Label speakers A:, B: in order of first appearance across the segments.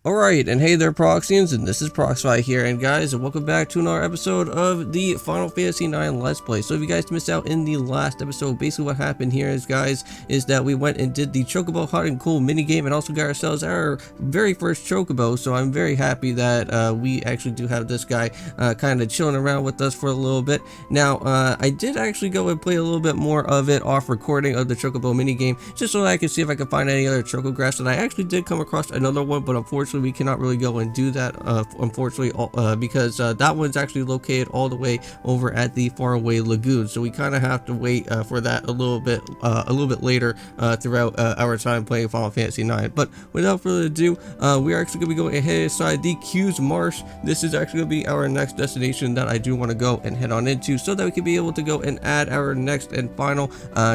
A: Alright, and hey there Proxyians, and this is Proxify here, and guys, and welcome back to another episode of the Final Fantasy IX Let's Play. So if you guys missed out in the last episode, basically what happened here is, guys, is that we went and did the Chocobo Hot and Cool minigame, and also got ourselves our very first Chocobo, so I'm very happy that we actually do have this guy kind of chilling around with us for a little bit. Now, I did actually go and play a little bit more of it off recording of the Chocobo minigame, just so that I could see if I could find any other Chocographs, and I actually did come across another one, but unfortunately we cannot really go and do that unfortunately because that one's actually located all the way over at the faraway lagoon, so we kind of have to wait for that a little bit later throughout our time playing Final Fantasy IX. But without further ado, we are actually going to be going ahead inside the Q's Marsh. This is actually going to be our next destination that I do want to go and head on into, so that we can be able to go and add our next and final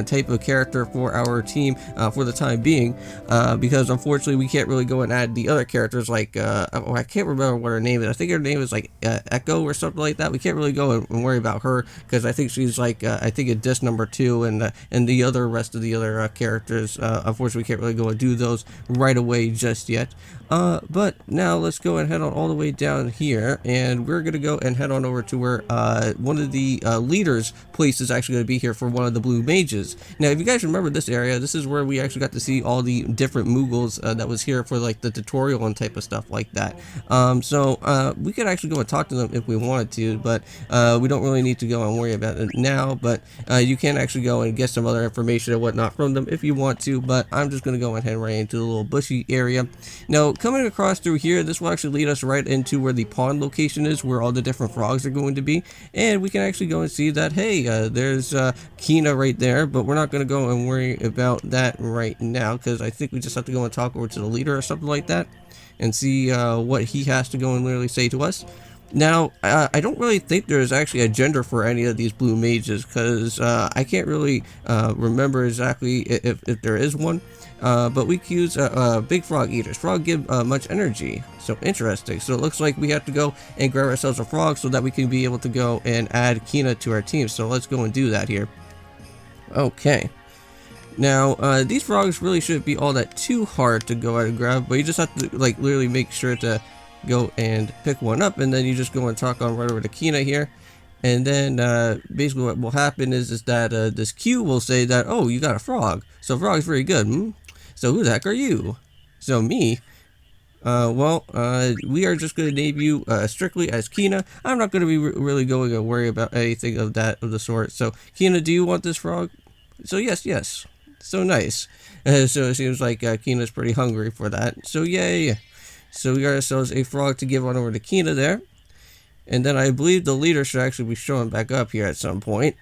A: type of character for our team for the time being, because unfortunately we can't really go and add the other characters like I can't remember what her name is. I think her name is like Echo or something like that. We can't really go and worry about her because I think she's like I think at disc number 2, and the rest of the other characters unfortunately we can't really go and do those right away just yet. But now let's go and head on all the way down here, and we're gonna go and head on over to where one of the leaders' place is actually going to be here for one of the Blue Mages. Now, if you guys remember this area, this is where we actually got to see all the different Moogles that was here for like the tutorial and type of stuff like that. So we could actually go and talk to them if we wanted to, but we don't really need to go and worry about it now. But you can actually go and get some other information and whatnot from them if you want to, but I'm just going to go and head right into the little bushy area. Now, coming across through here, this will actually lead us right into where the pond location is, where all the different frogs are going to be, and we can actually go and see that, hey, there's Quina right there, but we're not going to go and worry about that right now, because I think we just have to go and talk over to the leader or something like that, and see what he has to go and literally say to us. Now, I don't really think there's actually a gender for any of these Blue Mages, because I can't really remember exactly if there is one. But we can use big frog eaters. Frog give much energy, so interesting. So it looks like we have to go and grab ourselves a frog so that we can be able to go and add Quina to our team. So let's go and do that here. Okay. Now, these frogs really shouldn't be all that too hard to go out and grab, but you just have to like literally make sure to go and pick one up, and then you just go and talk on right over to Quina here. And then basically what will happen is that this Q will say that, oh, you got a frog. So frog's very good. Hmm? So who the heck are you? So me? We are just going to name you strictly as Quina. I'm not going to be really going to worry about anything of the sort. So Quina, do you want this frog? So yes. So nice. So it seems like Quina's pretty hungry for that. So yay. So we got ourselves a frog to give on over to Quina there. And then I believe the leader should actually be showing back up here at some point.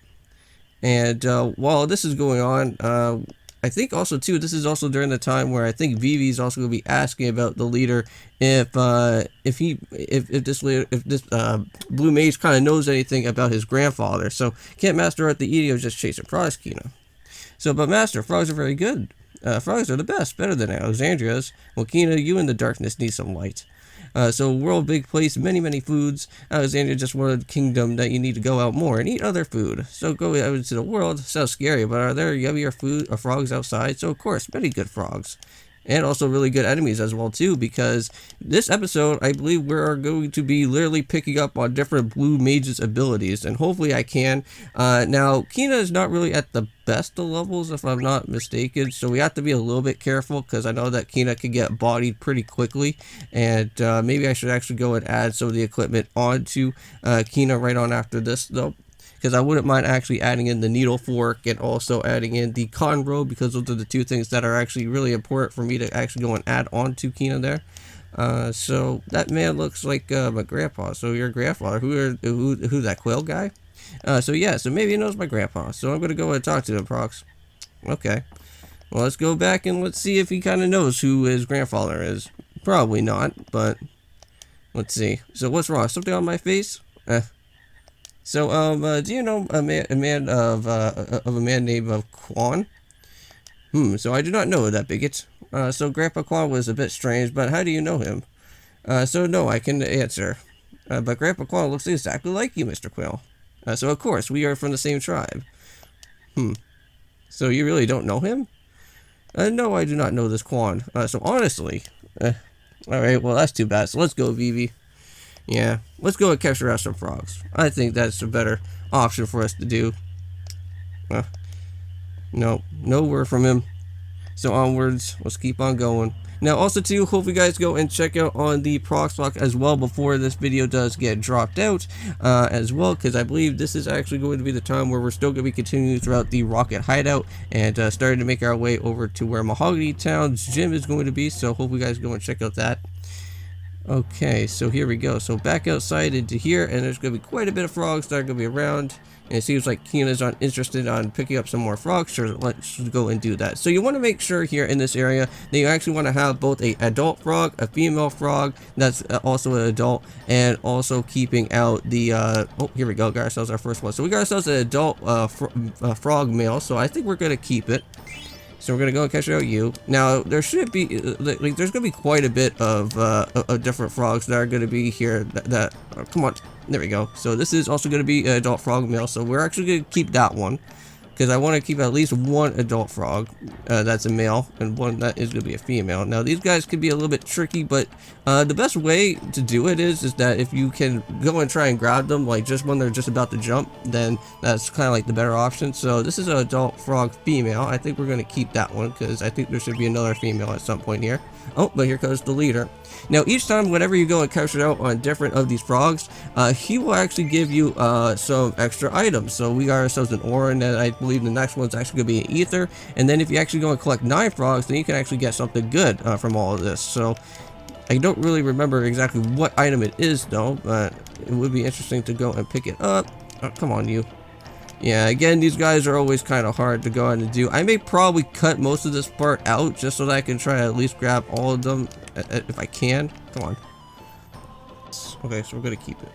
A: And while this is going on, I think also too, this is also during the time where I think Vivi's also going to be asking about the leader if this Blue Mage kind of knows anything about his grandfather. So can't master at the eating of just chasing frogs, Quina. So, but master, frogs are very good. Frogs are the best, better than Alexandria's. Well, Quina, you in the darkness need some light. So world big place, many foods. Alexandria just wanted a kingdom that you need to go out more and eat other food. So go out into the world. Sounds scary, but are there yummier food or frogs outside? So of course, many good frogs. And also really good enemies as well too, because this episode, I believe we're going to be literally picking up on different Blue Mage's abilities, and hopefully I can. Now, Quina is not really at the best of levels, if I'm not mistaken, so we have to be a little bit careful, because I know that Quina can get bodied pretty quickly, and maybe I should actually go and add some of the equipment onto Quina right on after this, though. Because I wouldn't mind actually adding in the needle fork and also adding in the con robe, because those are the two things that are actually really important for me to actually go and add on to Quina there. So that man looks like my grandpa. So your grandfather, who that Quill guy? So maybe he knows my grandpa. So I'm gonna go and talk to him, Prox. Okay. Well, let's go back and let's see if he kind of knows who his grandfather is. Probably not, but let's see. So what's wrong? Something on my face? So, do you know a man named Quan? So I do not know that bigot. So Grandpa Quan was a bit strange, but how do you know him? So no, I can answer. But Grandpa Quan looks exactly like you, Mr. Quill. So of course, we are from the same tribe. So you really don't know him? No, I do not know this Quan. So honestly, Alright, well that's too bad. So let's go, Vivi. Yeah, let's go and capture out some frogs. I think that's a better option for us to do. No, no word from him. So onwards, let's keep on going. Now also too, hope you guys go and check out on the Proxlock as well before this video does get dropped out as well, because I believe this is actually going to be the time where we're still going to be continuing throughout the Rocket Hideout and starting to make our way over to where Mahogany Town's gym is going to be. So hope you guys go and check out that. Okay, so here we go. So back outside into here, and there's going to be quite a bit of frogs that are going to be around. And it seems like Quina's interested on picking up some more frogs, so let's go and do that. So you want to make sure here in this area that you actually want to have both a adult frog, a female frog that's also an adult, and also keeping out the, oh, here we go, got ourselves our first one. So we got ourselves an adult frog male, so I think we're going to keep it. So we're gonna go and catch out you. Now there should be like there's gonna be quite a bit of different frogs that are gonna be here. Come on, there we go. So this is also gonna be an adult frog male. So we're actually gonna keep that one because I want to keep at least one adult frog that's a male and one that is gonna be a female. Now these guys could be a little bit tricky, but the best way to do it is that if you can go and try and grab them like just when they're just about to jump, then that's kind of like the better option. So this is an adult frog female. I think we're going to keep that one because I think there should be another female at some point here. Oh, but here comes the leader. Now each time whenever you go and capture out on different of these frogs, he will actually give you some extra items. So we got ourselves an ore, and then I believe the next one's actually going to be an ether. And then if you actually go and collect 9 frogs, then you can actually get something good from all of this. So I don't really remember exactly what item it is though, but it would be interesting to go and pick it up. Oh, come on, you. Yeah, again, these guys are always kind of hard to go on and do. I may probably cut most of this part out just so that I can try to at least grab all of them if I can. Come on. Okay, so we're going to keep it.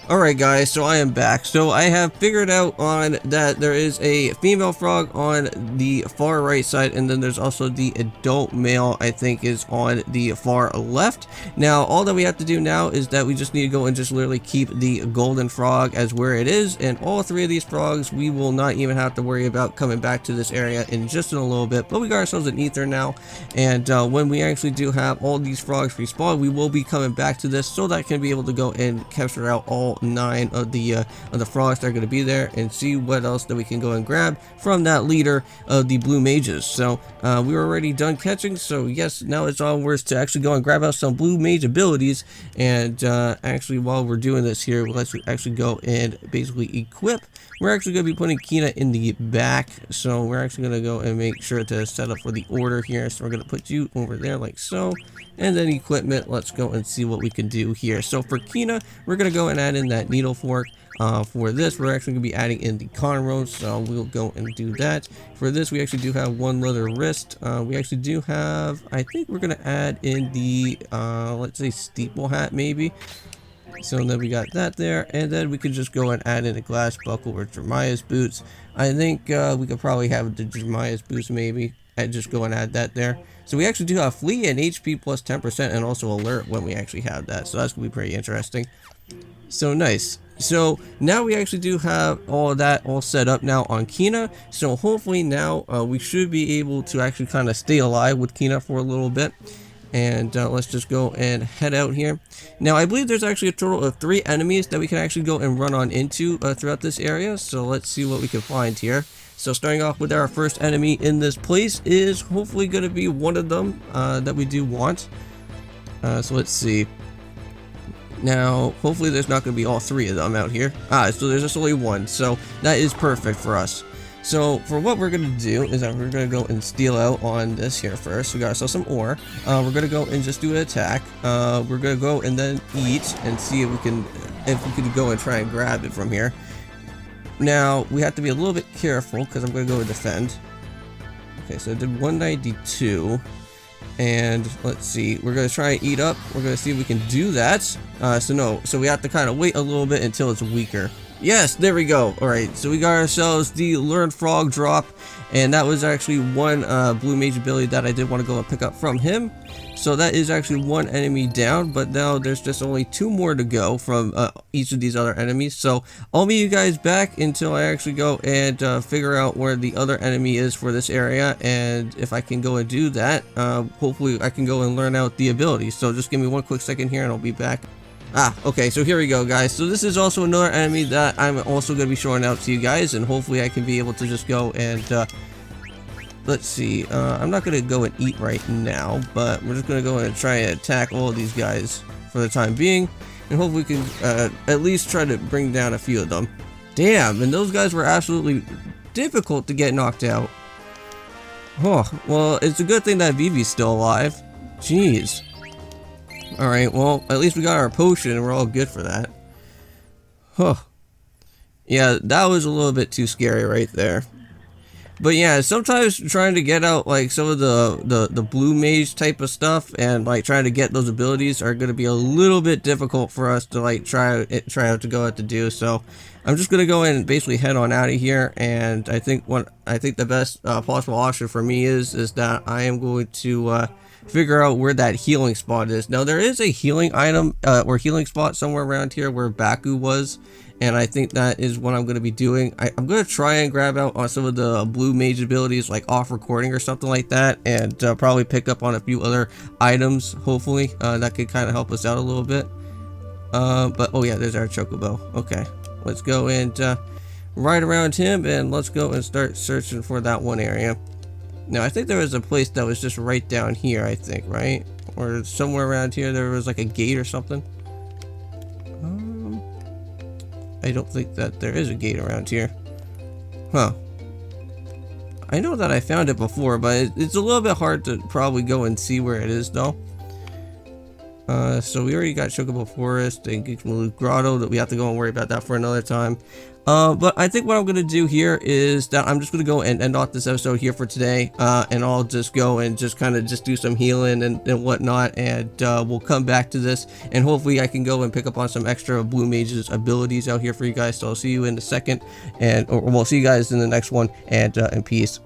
A: Alright guys, so I am back. So I have figured out on that there is a female frog on the far right side, and then there's also the adult male, I think, is on the far left. Now all that we have to do now is that we just need to go and just literally keep the golden frog as where it is, and all 3 of these frogs we will not even have to worry about coming back to this area in just in a little bit. But we got ourselves an ether now, and when we actually do have all these frogs respawn, we will be coming back to this so that I can be able to go and capture out all 9 of the frogs that are going to be there and see what else that we can go and grab from that leader of the Blue Mages. So we were already done catching, so yes, now it's onwards to actually go and grab out some Blue Mage abilities. And actually while we're doing this here, let's actually go and basically equip. We're actually going to be putting Quina in the back, so we're actually going to go and make sure to set up for the order here. So we're going to put you over there like so, and then equipment, let's go and see what we can do here. So for Quina, we're going to go and add in that needle fork. For this, we're actually going to be adding in the conroe, so we'll go and do that. For this, we actually do have 1 leather wrist. We actually do have, I think we're going to add in the, let's say steeple hat maybe. So then we got that there, and then we could just go and add in a glass buckle or Jeremiah's boots. I think we could probably have the Jeremiah's boots maybe, and just go and add that there. So we actually do have flee and HP plus 10% and also alert when we actually have that, so that's going to be pretty interesting. So nice. So now we actually do have all of that all set up now on Quina. So hopefully now we should be able to actually kind of stay alive with Quina for a little bit. And let's just go and head out here. Now I believe there's actually a total of 3 enemies that we can actually go and run on into throughout this area. So let's see what we can find here. So starting off with our first enemy in this place is hopefully going to be one of them that we do want. So let's see. Now hopefully there's not going to be all 3 of them out here. So there's just only 1. So that is perfect for us. So for what we're going to do is that we're going to go and steal out on this here first. We got ourselves some ore. We're going to go and just do an attack. We're going to go and then eat and see if we can go and try and grab it from here. Now we have to be a little bit careful because I'm going to go and defend. Okay, so I did 192. And let's see, we're going to try and eat up. We're going to see if we can do that. So we have to kind of wait a little bit until it's weaker. Yes, there we go. Alright, so we got ourselves the Learned Frog drop, and that was actually one Blue Mage ability that I did want to go and pick up from him. So that is actually one enemy down, but now there's just only 2 more to go from each of these other enemies. So I'll meet you guys back until I actually go and figure out where the other enemy is for this area, and if I can go and do that, hopefully I can go and learn out the ability. So just give me one quick second here and I'll be back. Okay, so here we go, guys. So this is also another enemy that I'm also going to be showing out to you guys, and hopefully I can be able to just go and, let's see, I'm not going to go and eat right now, but we're just going to go and try and attack all of these guys for the time being, and hopefully we can, at least try to bring down a few of them. Damn, and those guys were absolutely difficult to get knocked out. Oh, well, it's a good thing that Vivi's still alive. Jeez. Alright, well, at least we got our potion and we're all good for that. Huh. Yeah, that was a little bit too scary right there. But yeah, sometimes trying to get out like some of the blue mage type of stuff and like trying to get those abilities are going to be a little bit difficult for us to like try out to go out to do. So I'm just going to go in and basically head on out of here, and I think the best possible option for me is that I am going to figure out where that healing spot is. Now there is a healing item or healing spot somewhere around here where Baku was, and I think that is what I'm going to be doing. I'm going to try and grab out on some of the blue mage abilities like off recording or something like that, and probably pick up on a few other items hopefully that could kind of help us out a little bit. But oh yeah, there's our chocobo. Okay, let's go and ride around him, and let's go and start searching for that one area. Now, I think there was a place that was just right down here, I think, right? Or somewhere around here there was like a gate or something. I don't think that there is a gate around here. Huh. I know that I found it before, but it's a little bit hard to probably go and see where it is, though. So we already got Chocobo Forest and Geekmaloo Grotto, that we have to go and worry about that for another time. But I think what I'm going to do here is that I'm just going to go and end off this episode here for today, and I'll just go and just kind of just do some healing and whatnot, and we'll come back to this, and hopefully I can go and pick up on some extra Blue Mage's abilities out here for you guys. So I'll see you in a second, or we'll see you guys in the next one, and peace.